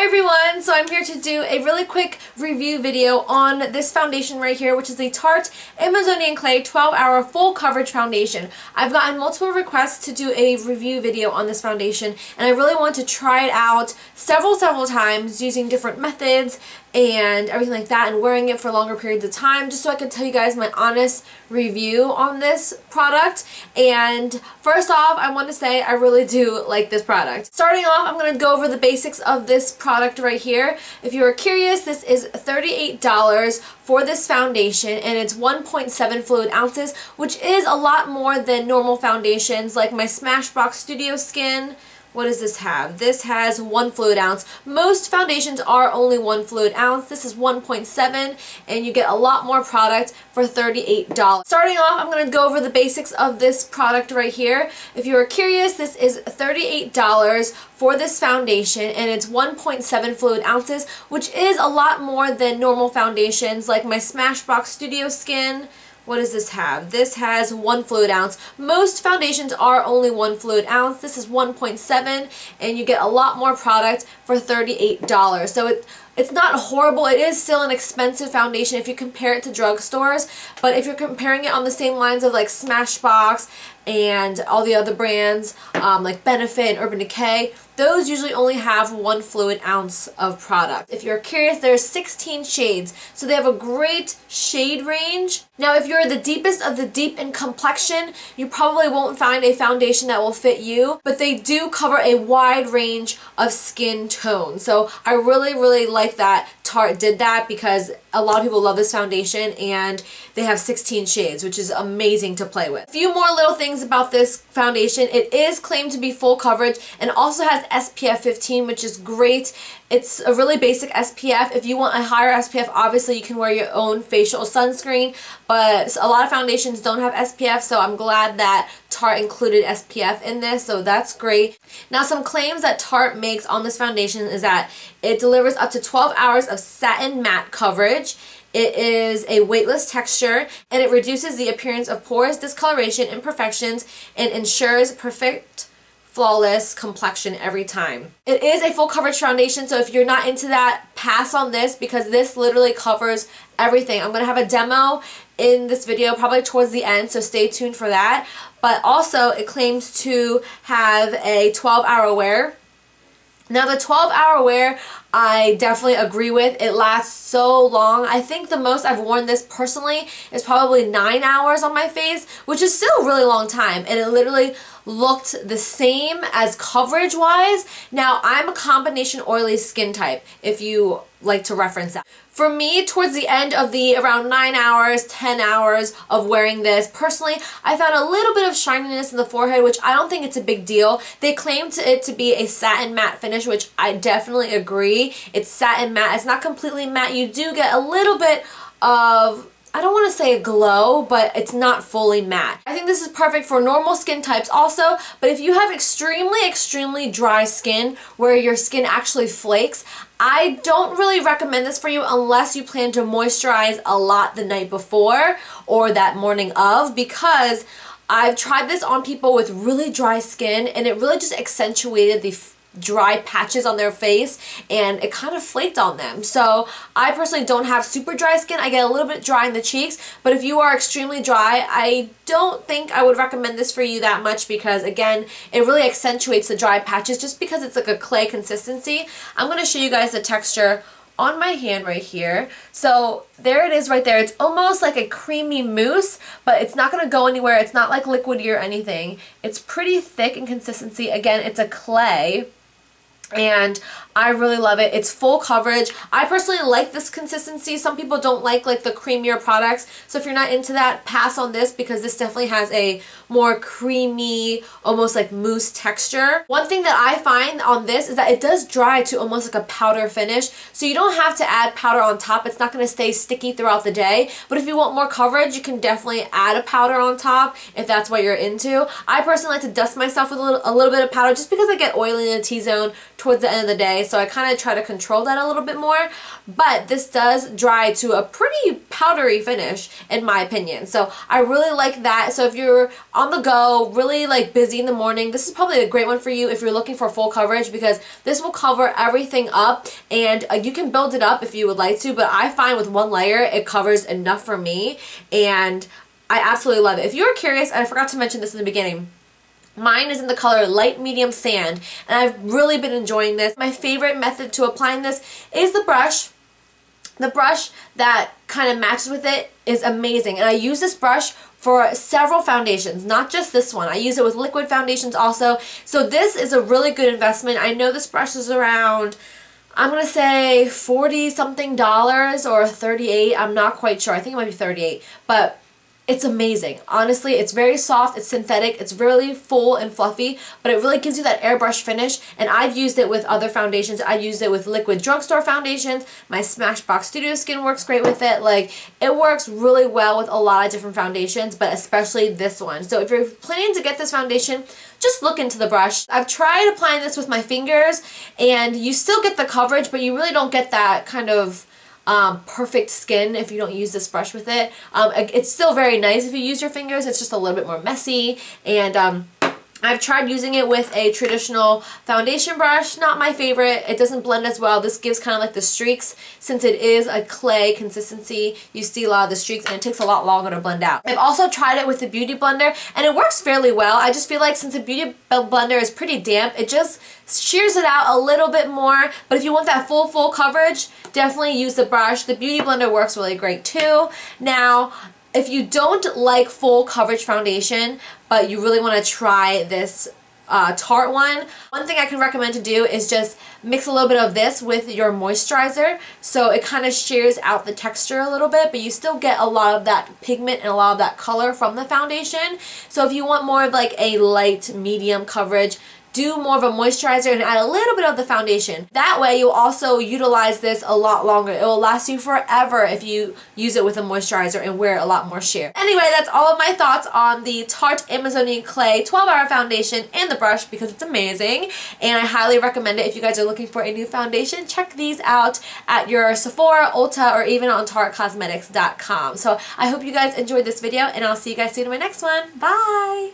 Hi everyone! So I'm here to do a really quick review video on this foundation right here, which is the Tarte Amazonian Clay 12-Hour Full Coverage Foundation. I've gotten multiple requests to do a review video on this foundation, and I really want to try it out several times using different methods and everything like that, and wearing it for longer periods of time, just so I can tell you guys my honest review on this product. And first off, I want to say I really do like this product. Starting off, I'm going to go over the basics of this product right here. If you are curious, this is $38 for this foundation, and it's 1.7 fluid ounces, which is a lot more than normal foundations like my Smashbox Studio Skin. What does this have? This has 1 fluid ounce. Most foundations are only 1 fluid ounce. This is 1.7, and you get a lot more product for $38. Starting off, I'm going to go over the basics of this product right here. If you are curious, this is $38 for this foundation, and it's 1.7 fluid ounces, which is a lot more than normal foundations like my Smashbox Studio Skin. What does this have? This has 1 fluid ounce. Most foundations are only 1 fluid ounce. This is 1.7, and you get a lot more product for $38. So it's not horrible. It is still an expensive foundation if you compare it to drugstores, but if you're comparing it on the same lines of like Smashbox and all the other brands like Benefit and Urban Decay, those usually only have 1 fluid ounce of product. If you're curious, there's 16 shades, so they have a great shade range. Now, if you're the deepest of the deep in complexion, you probably won't find a foundation that will fit you, but they do cover a wide range of skin tones. So I really like that Tarte did that, because a lot of people love this foundation, and they have 16 shades, which is amazing to play with. A few more little things about this foundation. It is claimed to be full coverage and also has SPF 15, which is great. It's a really basic SPF. If you want a higher SPF, obviously you can wear your own facial sunscreen, but a lot of foundations don't have SPF, so I'm glad that Tarte included SPF in this, so that's great. Now, some claims that Tarte makes on this foundation is that it delivers up to 12 hours of satin matte coverage. It is a weightless texture, and it reduces the appearance of pores, discoloration, imperfections, and ensures perfect, flawless complexion every time. It is a full coverage foundation, so if you're not into that, pass on this, because this literally covers everything. I'm going to have a demo in this video probably towards the end, so stay tuned for that. But also, it claims to have a 12-hour wear. Now, the 12-hour wear, I definitely agree with. It lasts so long. I think the most I've worn this personally is probably 9 hours on my face, which is still a really long time, and it literally looked the same as coverage wise. Now, I'm a combination oily skin type, if you like to reference that. For me, towards the end of the around 9 hours, 10 hours of wearing this, personally, I found a little bit of shininess in the forehead, which I don't think it's a big deal. They claim it to be a satin matte finish, which I definitely agree. It's satin matte. It's not completely matte. You do get a little bit of, I don't want to say a glow, but it's not fully matte. I think this is perfect for normal skin types also, but if you have extremely dry skin where your skin actually flakes, I don't really recommend this for you unless you plan to moisturize a lot the night before or that morning of, because I've tried this on people with really dry skin, and it really just accentuated the dry patches on their face, and it kind of flaked on them. So I personally don't have super dry skin. I get a little bit dry in the cheeks, but if you are extremely dry, I don't think I would recommend this for you that much, because again, it really accentuates the dry patches just because it's like a clay consistency. I'm going to show you guys the texture on my hand right here. So there it is right there. It's almost like a creamy mousse, but it's not going to go anywhere. It's not like liquidy or anything. It's pretty thick in consistency. Again, it's a clay, and I really love it. It's full coverage. I personally like this consistency. Some people don't like the creamier products, so if you're not into that, pass on this, because this definitely has a more creamy, almost like mousse texture. One thing that I find on this is that it does dry to almost like a powder finish, so you don't have to add powder on top. It's not going to stay sticky throughout the day, but if you want more coverage, you can definitely add a powder on top if that's what you're into. I personally like to dust myself with a little bit of powder, just because I get oily in the T-zone towards the end of the day, so I kind of try to control that a little bit more. But this does dry to a pretty powdery finish in my opinion, so I really like that. So if you're on the go, really like busy in the morning, this is probably a great one for you if you're looking for full coverage, because this will cover everything up, and you can build it up if you would like to, but I find with one layer it covers enough for me, and I absolutely love it. If you're curious, and I forgot to mention this in the beginning, mine is in the color light medium sand, and I've really been enjoying this. My favorite method to applying this is the brush. The brush that kind of matches with it is amazing, and I use this brush for several foundations, not just this one. I use it with liquid foundations also, so this is a really good investment. I know this brush is around, I'm going to say $40 something or $38. I'm not quite sure. I think it might be $38, but it's amazing. Honestly, it's very soft, it's synthetic, it's really full and fluffy, but it really gives you that airbrush finish, and I've used it with other foundations. I used it with liquid drugstore foundations. My Smashbox Studio Skin works great with it. Like, it works really well with a lot of different foundations, but especially this one. So if you're planning to get this foundation, just look into the brush. I've tried applying this with my fingers, and you still get the coverage, but you really don't get that kind of perfect skin if you don't use this brush with it. It's still very nice if you use your fingers. It's just a little bit more messy, and I've tried using it with a traditional foundation brush. Not my favorite. It doesn't blend as well. This gives kind of like the streaks. Since it is a clay consistency, you see a lot of the streaks, and it takes a lot longer to blend out. I've also tried it with the Beauty Blender, and it works fairly well. I just feel like since the Beauty Blender is pretty damp, it just shears it out a little bit more. But if you want that full coverage, definitely use the brush. The Beauty Blender works really great too. Now, if you don't like full coverage foundation, but you really want to try this Tarte one thing I can recommend to do is just mix a little bit of this with your moisturizer, so it kind of shears out the texture a little bit, but you still get a lot of that pigment and a lot of that color from the foundation. So if you want more of like a light medium coverage, do more of a moisturizer and add a little bit of the foundation. That way you'll also utilize this a lot longer. It will last you forever if you use it with a moisturizer and wear a lot more sheer. Anyway, that's all of my thoughts on the Tarte Amazonian Clay 12-Hour Foundation and the brush, because it's amazing, and I highly recommend it if you guys are looking for a new foundation. Check these out at your Sephora, Ulta, or even on TarteCosmetics.com. So I hope you guys enjoyed this video, and I'll see you guys soon in my next one. Bye!